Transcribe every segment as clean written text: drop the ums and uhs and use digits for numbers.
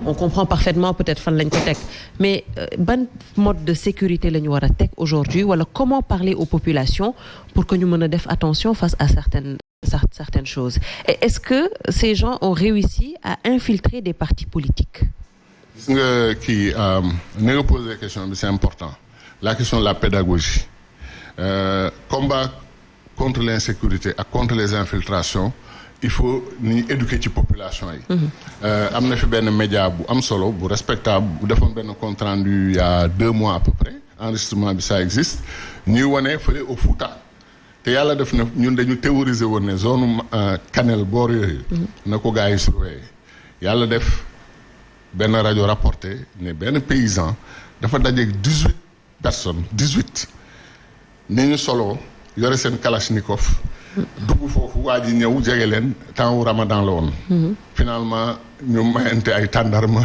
on comprend parfaitement peut-être fan lañ ko teg mais ban mode de sécurité la ñu war a teg aujourd'hui wala comment parler aux populations pour que ñu mën a def attention face à certaines choses et est-ce que ces gens ont réussi à infiltrer des partis politiques? Gis nga kii ni nga posé question bi c'est important la question de la pédagogie combat contre l'insécurité ak contre les infiltrations il faut ni éduquer ci population yi. am na fi benn média bu am solo bu respectable bu defoon benn compte rendu il y a 2 mois à peu près enregistrement bi ça existe ñuy wane fële au Fouta te yàlla def na ñun dañu théoriser woon ne zone Kanel boor yooyu. na ko gars yi surveiller yàlla def benn rajo rapporté ne benn paysan dafa dajeeg 18 personnes 18 ni ñu solo yore seen kalachnikov. dugg foofu waa ji ñëw jege leen temps wu Ramadan la woon. finalement ñu mayante ay tàndarma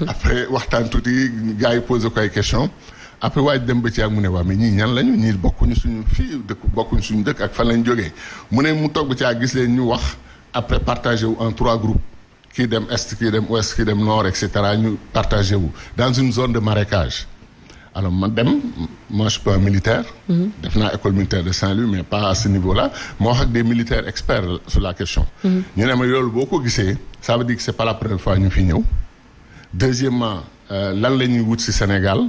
après waxtaan tuuti gars yi posé ko ay question après waa ji dem ba ci ak mu ne waa mais ñii ñan lañu ñii bokkuñu suñu fii bokkuñu suñu dëkk ak fan lañ jógee mu ne mu toog ba ci ak gis leen ñu wax après partagé wu en 3 groupes kii dem est kii dem ouest kii dem nord et cetera ñu partagé wu dans une zone de marécage. alors man dem moi je suis pas un militaire. def naa école militaire de Saint-Louis mais pas à ce niveau-là moo wax ak des militaires experts sur la question. ñu ne ma loolu boo ko gisee ça veut dire que c'est pas la première fois ñu fi ñëw. deuxièmement lan la ñuy wut ci Sénégal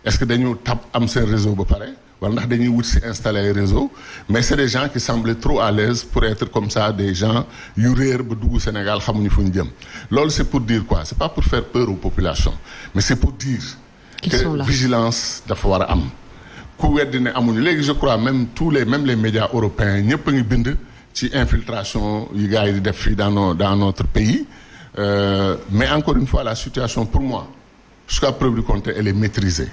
est-ce que dañu am seen réseau ba pare wala ndax dañuy wut ci installer ay réseau mais c'est des gens qui semblaient trop à l'aise pour être comme ça des gens yu réer ba dugg Sénégal xamuñu fu ñu jëm loolu c'est pour dire quoi c'est pas pour faire peur aux populations mais c'est pour dire. que vigilance dafa war a am ku weddi ne amuñu léegi je crois même même les médias européens ñëpp a ngi bind ci infiltration yi gars yi di def fii dans notre pays mais encore une fois la situation pour moi jusqu'à preuve du contraire elle est maîtrisée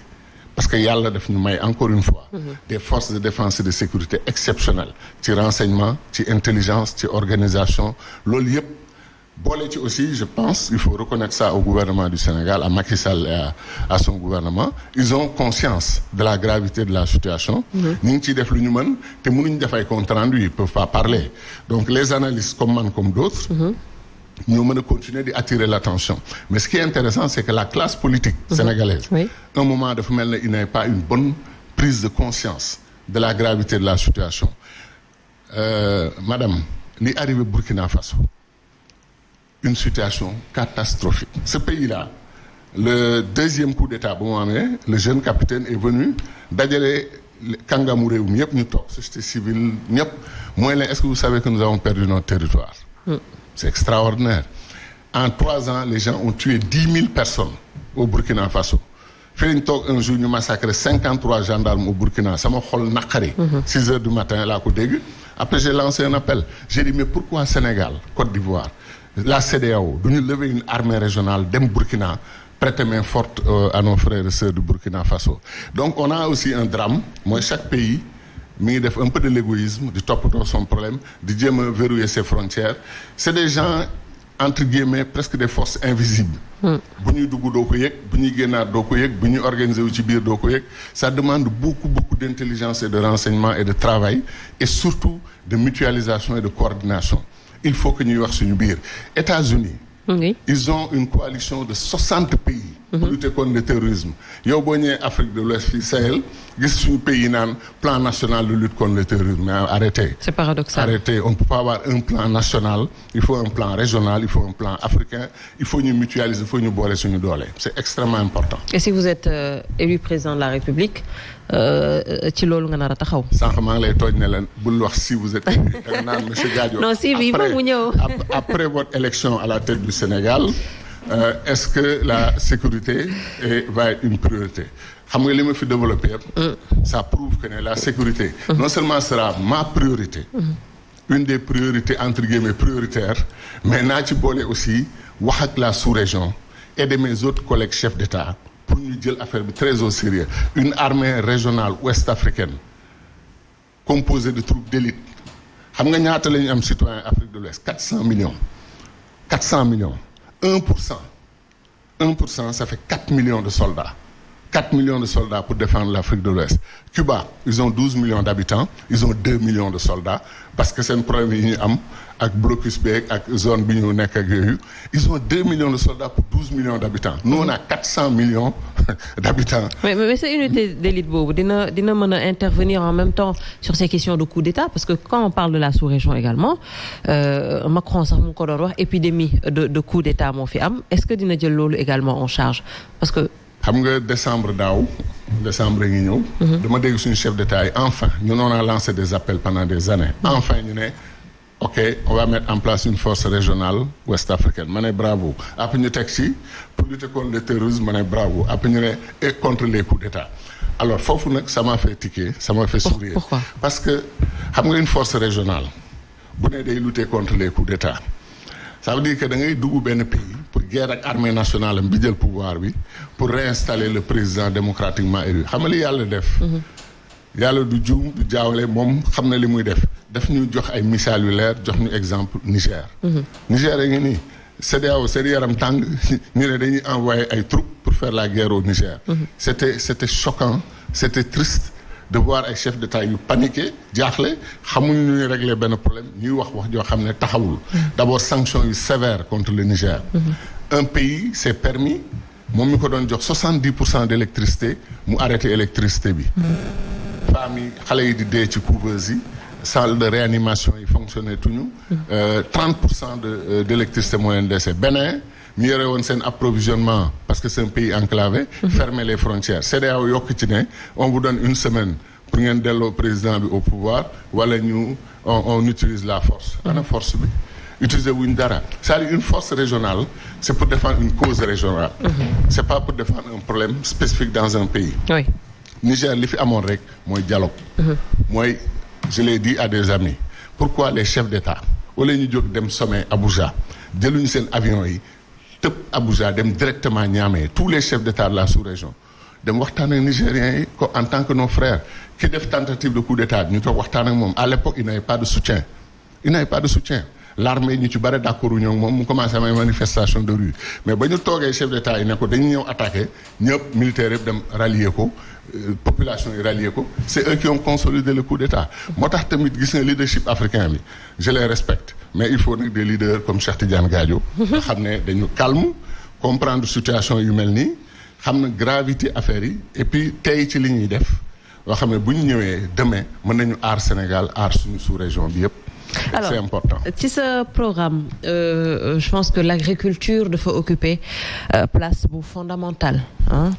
parce que yàlla daf ñu may encore une fois des forces de défense et de sécurité exceptionnelles ci renseignement ci intelligence ci organisation loolu yëpp boole ci aussi je pense il faut reconnaître ça au gouvernement du Sénégal à Macky Sall et à son gouvernement ils ont conscience de la gravité de la situation ñu ngi ciy def lu ñu mën te mënuñ def ay compte rendu ils peuvent pas parler donc les analystes comme man comme d'autres ñoo mën a continuer di attirer l'attention mais ce qui est intéressant c'est que la classe politique sénégalaise un moment dafa mel ne il n'y a pas une bonne prise de conscience de la gravité de la situation madame li arrivé Burkina Faso une situation catastrophique ce pays-là le 2e coup d'état bu mu amee le jeune capitaine est venu dajale kàngamu réew mi yëpp ñu toog société civile ñëpp mooy leen est-ce que vous savez que nous avons perdu notre territoire c'est extraordinaire en 3 ans les gens ont tué 10 000 personnes au Burkina Faso fii lañ toog un jour ñu massacré 53 gendarmes au Burkina sama xol naqari 6 heures du matin laa ko dégg après j'ai lancé un appel j'ai dit mais pourquoi Sénégal Côte d'Ivoire la CEDEAO du ñu lever une armée régionale dem Burkina prêter main forte à nos frères et sœurs du Burkina Faso donc on a aussi un drame mooy chaque pays mi ngi def un peu de l'égoïsme di toppatoo son problème di jéem a verrouiller ses frontières c'est des gens entre guillemets presque des forces invisibles bu ñuy dugg doo ko yëg bu ñuy génnaat doo ko yëg bu ñuy organiser wu ci biir doo ko yëg ça demande beaucoup d'intelligence et de renseignement et de travail et surtout de mutualisation et de coordination il faut que ñuy wax suñu biir États-Unis ils ont une coalition de 60 pays pour lutter contre le terrorisme yow boo ñëwee Afrique de l'Ouest fii Sahel gis suñu pays naan plan national de lutte contre le terrorisme mais arrêtez c'est paradoxal arrêtez on ne peut pas avoir un plan national il faut un plan régional il faut un plan africain il faut ñu mutualiser il faut ñu boole suñu doole c'est extrêmement important et si vous êtes élu président de la République ci loolu nga nar a taxaw sànq maa ngi lay tooj ne leen bul wax si vous êtes élu da nga naan monsieur Gadio non si bi mu ñëw après votre élection à la tête du Sénégal est-ce que la sécurité va être une priorité xam nga li ma fi développé ça prouve que ne la sécurité non seulement sera ma priorité une des priorités entre guillemets prioritaires mais naa ci boole aussi wax ak la sous-région et de mes autres collègues chefs d'État pour ñu jël affaire bi très au sérieux une armée régionale ouest-africaine composée de troupes d'élite xam nga ñaata la ñu am citoyen Afrique de l'Ouest 400 millions 1% ça fait 4 millions de soldats 4 millions de soldats pour défendre l'Afrique de l'Ouest. Cuba, ils ont 12 millions d'habitants, ils ont 2 millions de soldats parce que c'est un problème yi ñu am ak blocus beeg ak zone bi ñu nekk ak yooyu. Ils ont 2 millions de soldats pour 12 millions d'habitants. Nous, on a 400 millions d'habitants. Mais cette unité d'élite boobu dina mën a intervenir en même temps sur ces questions de coup d'État parce que quand on parle de la sous-région également Macron sax mu ko doon wax épidémie de coup d'État moo fi am est-ce que dina jël loolu également en charge parce que. xam nga décembre ngi ñëw. dama dégg suñu chef d'État yi enfin ñun on a lancé des appels pendant des années. enfin ñu ne ok on va mettre en place une force régionale ouest africaine ma ne bravo après ñu teg ci pour lutter contre le terrorisme ma ne bravo après ñu ne et contre les coups d'État alors foofu nag ça m'a fait tiquer ça m'a fait sourire. Pourquoi? Parce que xam nga une force régionale bu ne day lutter contre les coups d'État. Ça veut dire que da ngay dugg benn pays pour guerre ak armée nationale am bi jël pouvoir bi pour réinstaller le président démocratiquement élu xam nga li yàlla def. yàlla du juum du jaawale moom xam na li muy def ñu jox ay misaal yu leer jox ñu exemple Niger. Niger a ngi nii CEDEAO seen yaram tàng ñu ne dañuy envoyer ay troupes pour faire la guerre au Niger. C'était choquant c'était triste. De voir ay chefs d'État yu paniqué jaaxle xamuñu ñu ñuy régler benn problème ñuy wax joo xam ne taxawul. D'abord sanctions yu sévères contre le Niger. Un pays s'est permis moom mi ko doon jox 70% d'électricité mu arrêté électricité bi. femmes yi xale yi di dee ci couveuses yi salle de réanimation yi fonctionné tuñu. 30% d'électricité moo leen dese. Bénin ñu yore woon seen approvisionnement parce que c'est un pays enclavé. Fermer les frontières CEDEAO yokk ci ne on vous donne une semaine pour ngeen delloo président bi au pouvoir wala on utilise la force. ana force bi utiliser wuñ dara c'est-à-dire une force régionale c'est pour défendre une cause régionale. C'est pas pour défendre un problème spécifique dans un pays. Oui. Niger li fi amoon rek mooy dialogue. mooy je l'ai dit à des amis pourquoi les chefs d'État wala ñu jóg dem sommet Abuja jëluñu seen avion yi. tëb Abuja dem directement Niamey tous les chefs d'État de la sous-région dem waxtaan ak Nigériens yi en tant que nos frères ki def tentative de coup d'État ñu toog waxtaan ak moom à l'époque il n'avait pas de soutien l'armée ñu ci bare d'accord wu ñoo moom mu commencé am ay manifestation de rue mais ba ñu toogee chef d'État yi ne ko dañu ñëw attaquer ñëpp militaires yëpp dem rallier ko population yi rallier ko c'est eux qui ont consolidé le coup d'État moo tax tamit gis nga leadership africain bi je les respecte mais il faut nag des leaders comme Cheikh Tidiane Gadio nga xam ne dañu calme comprendre situation yu mel nii xam na gravité affaire yi et puis tey ci li ñuy def yoo xam ne bu ñu ñëwee demain mën nañu aar Sénégal aar suñu sous-région bi yëpp. Alors, c'est important. Ci ce programme je pense que l'agriculture dafa occuper place bu fondamentale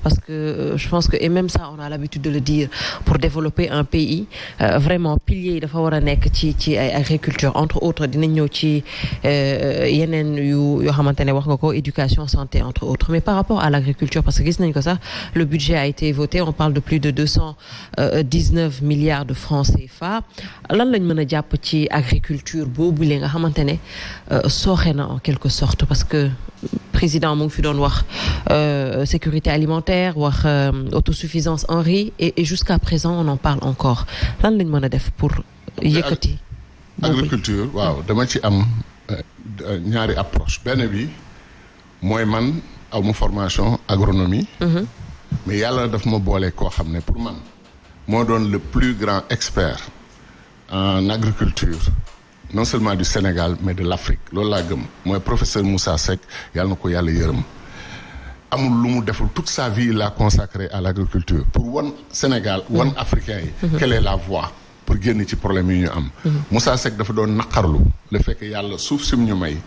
parce que je pense que et même ça on a l'habitude de le dire pour développer un pays vraiment piliers yi dafa war a nekk ci ay agriculture entre autres dinañ ñëw ci yeneen yoo xamante ne wax nga ko éducation santé entre autres mais par rapport à l'agriculture parce que gis nañ ko sax le budget a été voté on parle de plus de 219 milliards de francs CFA lan lañ mën a jàpp ci agriculture boobu la nga xamante ne sooxe na en quelque sorte parce que président mu ngi fi doon wax sécurité alimentaire wax autosuffisance en riz et jusqu'à présent on en parle encore lan lañ mën a def pour yëkkati agriculture waaw dama ci am ñaari approche benn bi mooy man aw ma formation agronomie mais yàlla daf ma boole koo xam ne pour man moo doon le plus grand expert en agriculture non seulement du Sénégal mais de l'Afrique loolu laa gëm mooy professeur Moussa Seck yàlla na ko yàlla yërëm amul lu mu deful toute sa vie il l'a consacré à l'agriculture pour wan Sénégal wan africain yi quelle est la voie pour génn ci problème yi ñu am Moussa Seck dafa doon naqarlu le fait que yàlla suuf sim ñu may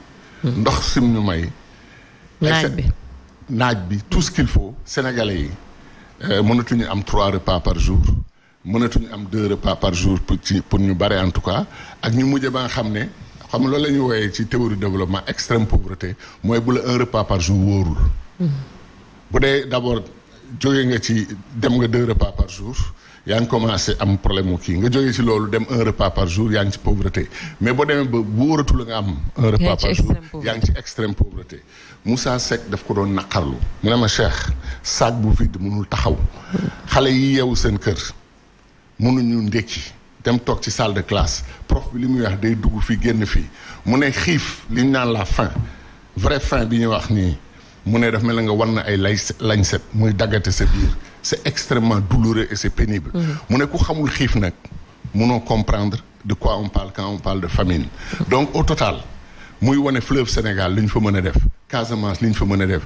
ndox sim ñu may naaj bi tout ce qu'il faut sénégalais yi mënatuñu am 3 repas par jour mënatuñu am 2 repas par jour pour ñu bare en tout cas ak ñu mujj ba nga xam ne xam loolu la ñu wooyee ci théorie de développement extrême pauvreté mooy bu la 1 repas par jour wóorul bu dee d'abord jógee nga ci dem nga 2 repas par jour yaa ngi commencé am problème mu kii nga jógee ci loolu dem 1 repas par jour yaa ngi ci pauvreté mais boo demee ba wóoratu la nga am 1 repas par jour yaa ngi ci extrême pauvreté Moussa Seck daf ko doon naqarlu mu ne ma Cheikh sac bu vide mënul taxaw xale yi yeewu seen kër mënuñu ndékki dem toog ci salle de classe prof bi li muy wax day dugg fii génn fii mu ne xiif li ñu naan la faim vraie faim bi ñuy wax nii mu ne daf mel na nga war na ay lañset muy daggate sa biir c'est extrêmement douloureux et c'est pénible. mu ne ku xamul xiif nag munoo comprendre de quoi on parle quand on parle de famine. Donc au total muy wane fleuve Sénégal li ñu fa mën a def Casamance li ñu fa mën a def